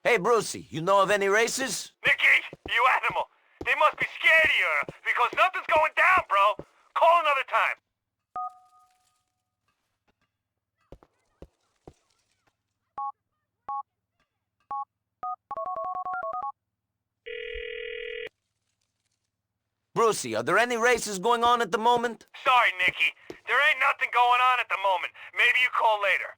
Hey, Brucey, you know of any races? Nicky, you animal. They must be scared of you, because nothing's going down, bro. Call another time. Brucey, are there any races going on at the moment? Sorry, Nicky. There ain't nothing going on at the moment. Maybe you call later.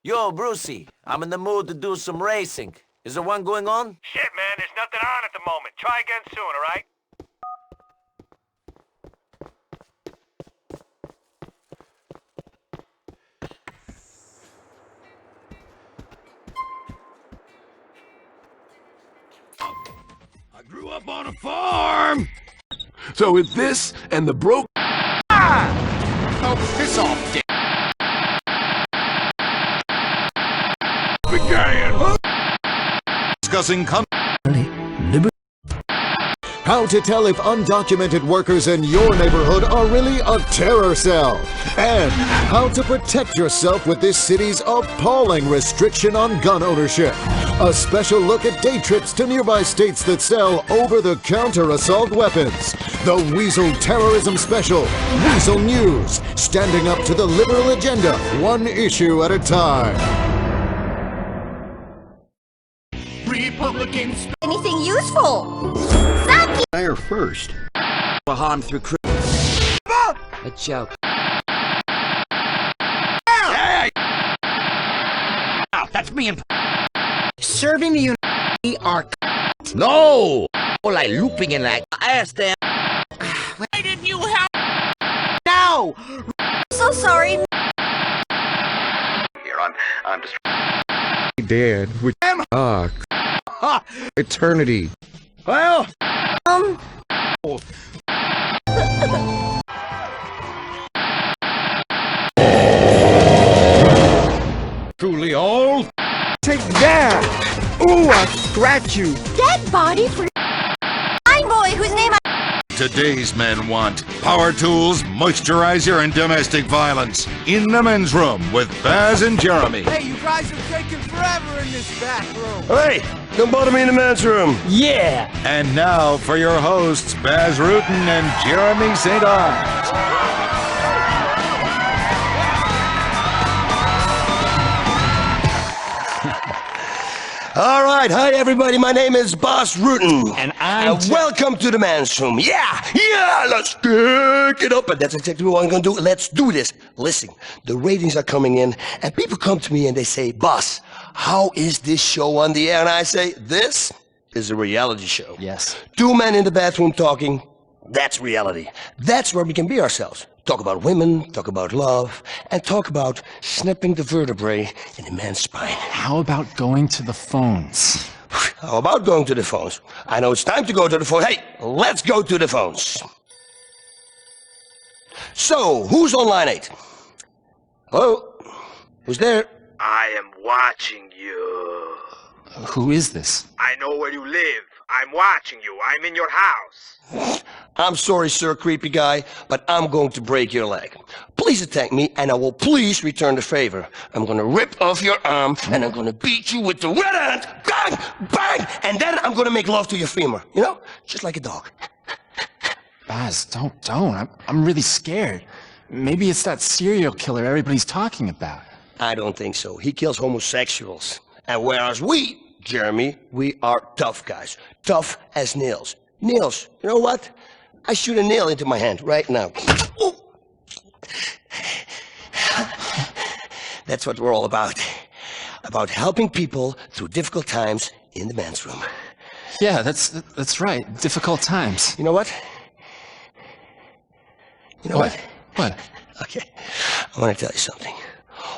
Yo, Brucey, I'm in the mood to do some racing. Is there one going on? Shit, man, there's nothing on at the moment. Try again soon, alright? I grew up on a farm! So with this and the broke... Oh, piss off, dick. Began. Discussing How to tell if undocumented workers in your neighborhood are really a terror cell. And how to protect yourself with this city's appalling restriction on gun ownership. A special look at day trips to nearby states that sell over-the-counter assault weapons. The Weasel Terrorism Special, Weasel News, standing up to the liberal agenda, one issue at a time. Republicans. Anything useful? Fire first. Harm through crew. A joke. Hey! That's me and Serving the United are no. all like looping in that ass there. Why didn't you help? No! So sorry. Here, I'm just... Dead, which eternity. Well. Truly all. Take that! Ooh, I scratch you! Dead body for... Fine boy whose name I... Today's men want power tools, moisturizer, and domestic violence. In the men's room with Baz and Jeremy. Hey, you guys are taking forever in this back room. Hey, don't bother me in the men's room. Yeah. And now for your hosts, Baz Rutten and Jeremy St. Ives. All right, hi everybody. My name is Boss Rutten, And I'm welcome to the man's room. Yeah, let's kick it up. And that's exactly what I'm gonna do. Let's do this. Listen, the ratings are coming in, and people come to me and they say, "Boss, how is this show on the air?" And I say, "This is a reality show. Yes. Two men in the bathroom talking. That's reality. That's where we can be ourselves. Talk about women, talk about love, and talk about snipping the vertebrae in a man's spine." How about going to the phones? How about going to the phones? I know it's time to go to the phone. Hey, let's go to the phones. So, who's on line 8? Hello? Who's there? I am watching you. Who is this? I know where you live. I'm watching you. I'm in your house. I'm sorry, sir, creepy guy, but I'm going to break your leg. Please attack me, and I will please return the favor. I'm gonna rip off your arm, and I'm gonna beat you with the red hand. Bang! Bang! And then I'm gonna make love to your femur. You know? Just like a dog. Baz, don't. I'm really scared. Maybe it's that serial killer everybody's talking about. I don't think so. He kills homosexuals. And whereas we, Jeremy, we are tough guys. Tough as nails. Nails. You know what? I shoot a nail into my hand right now. Ooh. That's what we're all about. About helping people through difficult times in the men's room. Yeah, that's right. Difficult times. You know what? You know what? What? Okay, I want to tell you something.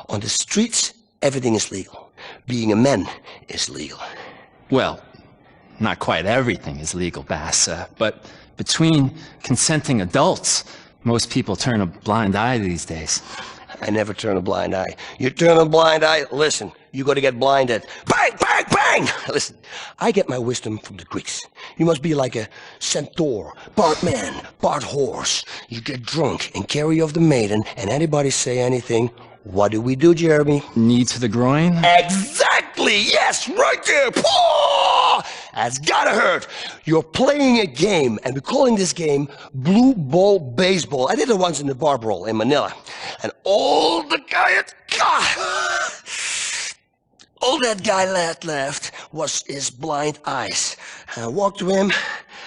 On the streets, everything is legal. Being a man is legal. Well, not quite everything is legal, Bass, but between consenting adults, most people turn a blind eye these days. I never turn a blind eye. You turn a blind eye, listen, you gotta get blinded. Bang, bang, bang! Listen, I get my wisdom from the Greeks. You must be like a centaur, part man, part horse. You get drunk and carry off the maiden, and anybody say anything, what do we do, Jeremy? Knee to the groin? Exactly! Yes, right there! Oh, that's gotta hurt! You're playing a game, and we're calling this game Blue Ball Baseball. I did it once in the bar brawl in Manila. And all that guy left was his blind eyes. I walked to him,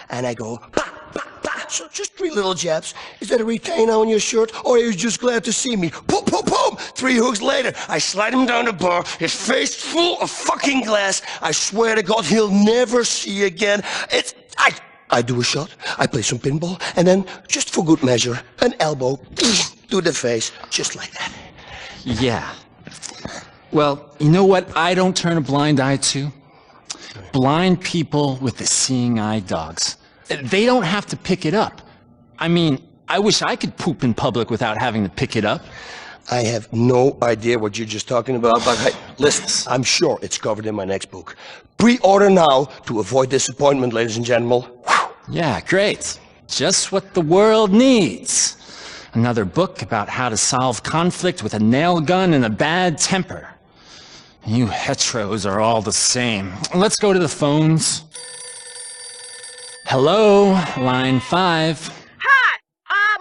and I go, bah, bah, bah. So just 3 little jabs. Is that a retainer on your shirt, or are you just glad to see me? Boom, boom, boom! 3 hooks later, I slide him down the bar, his face full of fucking glass. I swear to God, he'll never see again. I do a shot, I play some pinball, and then, just for good measure, an elbow to the face, just like that. Yeah. Well, you know what I don't turn a blind eye to? Blind people with the seeing eye dogs. They don't have to pick it up. I mean, I wish I could poop in public without having to pick it up. I have no idea what you're just talking about, but hey, listen, I'm sure it's covered in my next book. Pre-order now to avoid disappointment, ladies and gentlemen. Yeah, great. Just what the world needs. Another book about how to solve conflict with a nail gun and a bad temper. You heteros are all the same. Let's go to the phones. Hello, line 5. Hi,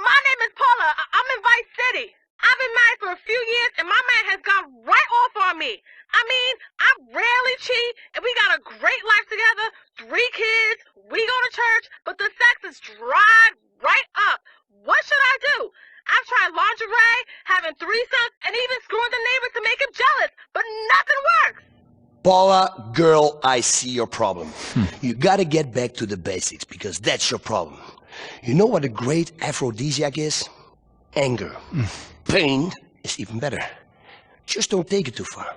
my name is Paula. I'm in Vice City. I've been married for a few years, and my man has gone right off on me. I mean, I rarely cheat, and we got a great life together, 3 kids, we go to church, but the sex is dried right up. What should I do? I've tried lingerie, having threesomes, and even screwing the neighbors to make him jealous, but nothing works. Paula, girl, I see your problem. You gotta get back to the basics, because that's your problem. You know what a great aphrodisiac is? Anger. Pain is even better. Just don't take it too far.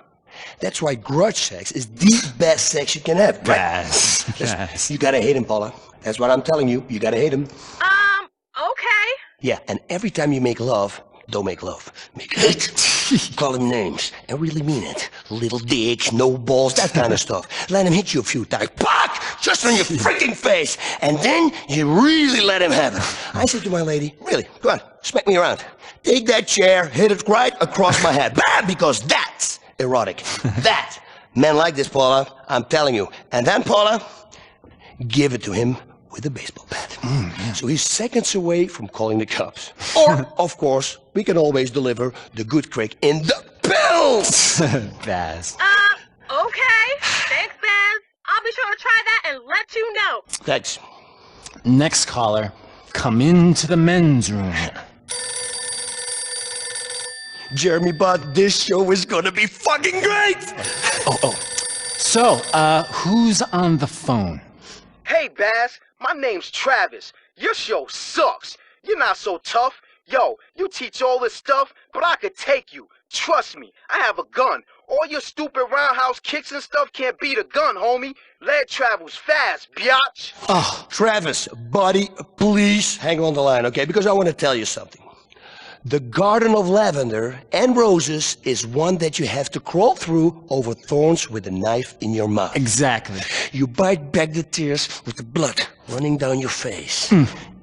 That's why grudge sex is the best sex you can have. Yes, yes. You gotta hate him, Paula. That's what I'm telling you. You gotta hate him. Okay. Yeah, and every time you make love, don't make love. Make hate. Call him names and really mean it. Little dick, no balls, that kind of stuff. Let him hit you a few times. Pack! Just on your freaking face. And then you really let him have it. I said to my lady, really, go on, smack me around. Take that chair, hit it right across my head. Bam! Because that's erotic. That. Men like this, Paula. I'm telling you. And then, Paula, give it to him with a baseball bat. Yeah. So he's seconds away from calling the cops. Or, of course, we can always deliver the good crick in the pills! Baz. Okay. Thanks, Baz. I'll be sure to try that and let you know. Thanks. Next caller, come into the men's room. Jeremy, bud, this show is gonna be fucking great! So, who's on the phone? Hey, Baz, my name's Travis. Your show sucks. You're not so tough. Yo, you teach all this stuff, but I could take you. Trust me, I have a gun. All your stupid roundhouse kicks and stuff can't beat a gun, homie. Lead travels fast, biatch. Oh, Travis, buddy, please hang on the line, okay? Because I want to tell you something. The Garden of Lavender and Roses is one that you have to crawl through over thorns with a knife in your mouth. Exactly. You bite back the tears with the blood running down your face.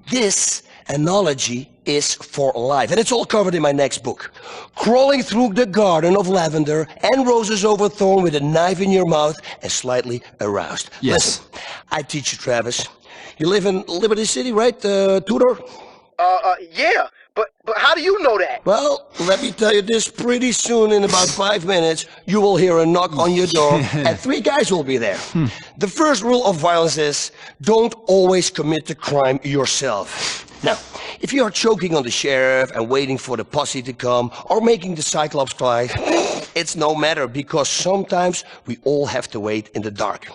This analogy is for life, and it's all covered in my next book. Crawling through the Garden of Lavender and Roses over thorn with a knife in your mouth and slightly aroused. Yes. Listen, I teach you, Travis. You live in Liberty City, right, Tudor? Yeah. But how do you know that? Well, let me tell you this, pretty soon, in about 5 minutes, you will hear a knock on your door, and 3 guys will be there. The first rule of violence is, don't always commit the crime yourself. Now, if you are choking on the sheriff and waiting for the posse to come, or making the Cyclops fly, it's no matter because sometimes we all have to wait in the dark.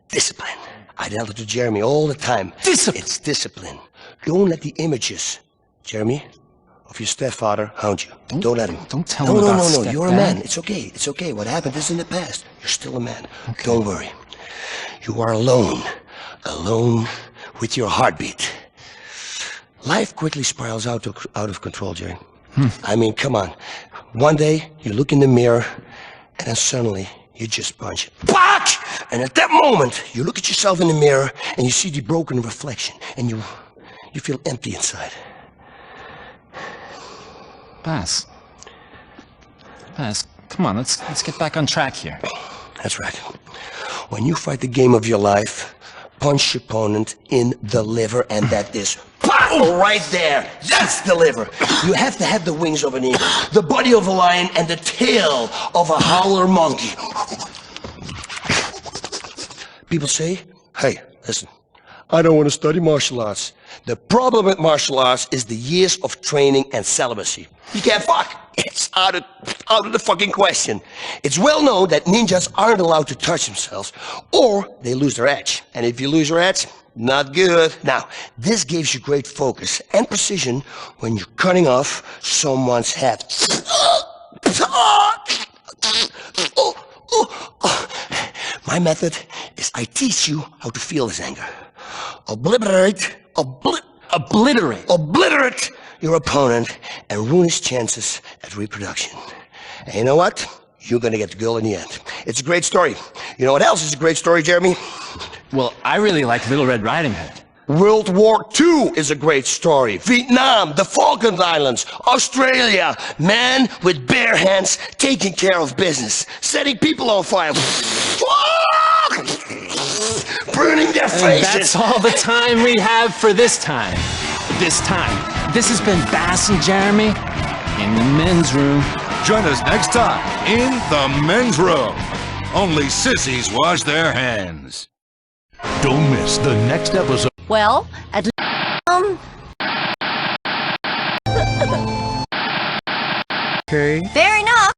Discipline. I tell it to Jeremy all the time. Discipline. It's discipline. Don't let the images, Jeremy, of your stepfather hound you. Don't let him. Don't tell him about No. You're a stepdad. man. It's okay. It's okay. What happened is in the past. You're still a man. Okay. Don't worry. You are alone. Alone with your heartbeat. Life quickly spirals out of control, Jerry. I mean, come on. One day, you look in the mirror, and then suddenly, you just punch it. Back! And at that moment, you look at yourself in the mirror, and you see the broken reflection, and you feel empty inside. Baz, come on, let's get back on track here. That's right. When you fight the game of your life, punch your opponent in the liver, and that is right there. That's the liver. You have to have the wings of an eagle, the body of a lion, and the tail of a howler monkey. People say, hey, listen, I don't want to study martial arts. The problem with martial arts is the years of training and celibacy. You can't fuck. It's out of the fucking question. It's well known that ninjas aren't allowed to touch themselves, or they lose their edge. And if you lose your edge, not good. Now, this gives you great focus and precision when you're cutting off someone's head. My method is I teach you how to feel this anger. Obliterate your opponent and ruin his chances at reproduction. And you know what? You're gonna get the girl in the end. It's a great story. You know what else is a great story, Jeremy? Well, I really like Little Red Riding Hood. World War II is a great story. Vietnam, the Falkland Islands, Australia, man with bare hands taking care of business, setting people on fire, burning their faces. And that's all the time we have for this time. This has been Bass and Jeremy in the men's room. Join us next time in the men's room. Only sissies wash their hands. Don't miss the next episode. Well, at Okay. fair enough.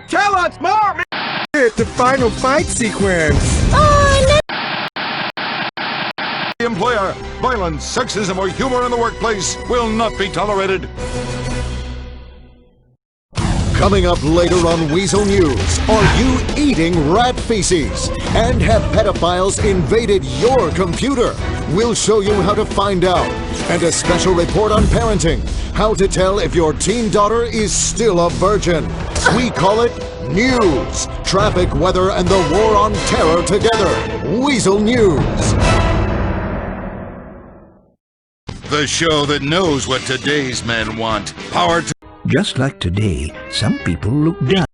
Tell us more, man! It's the final fight sequence. Employer, violence, sexism, or humor in the workplace will not be tolerated. Coming up later on Weasel News, are you eating rat feces? And have pedophiles invaded your computer? We'll show you how to find out. And a special report on parenting. How to tell if your teen daughter is still a virgin. We call it News. Traffic, weather, and the war on terror together. Weasel News. The show that knows what today's men want. Power to... Just like today, some people look down.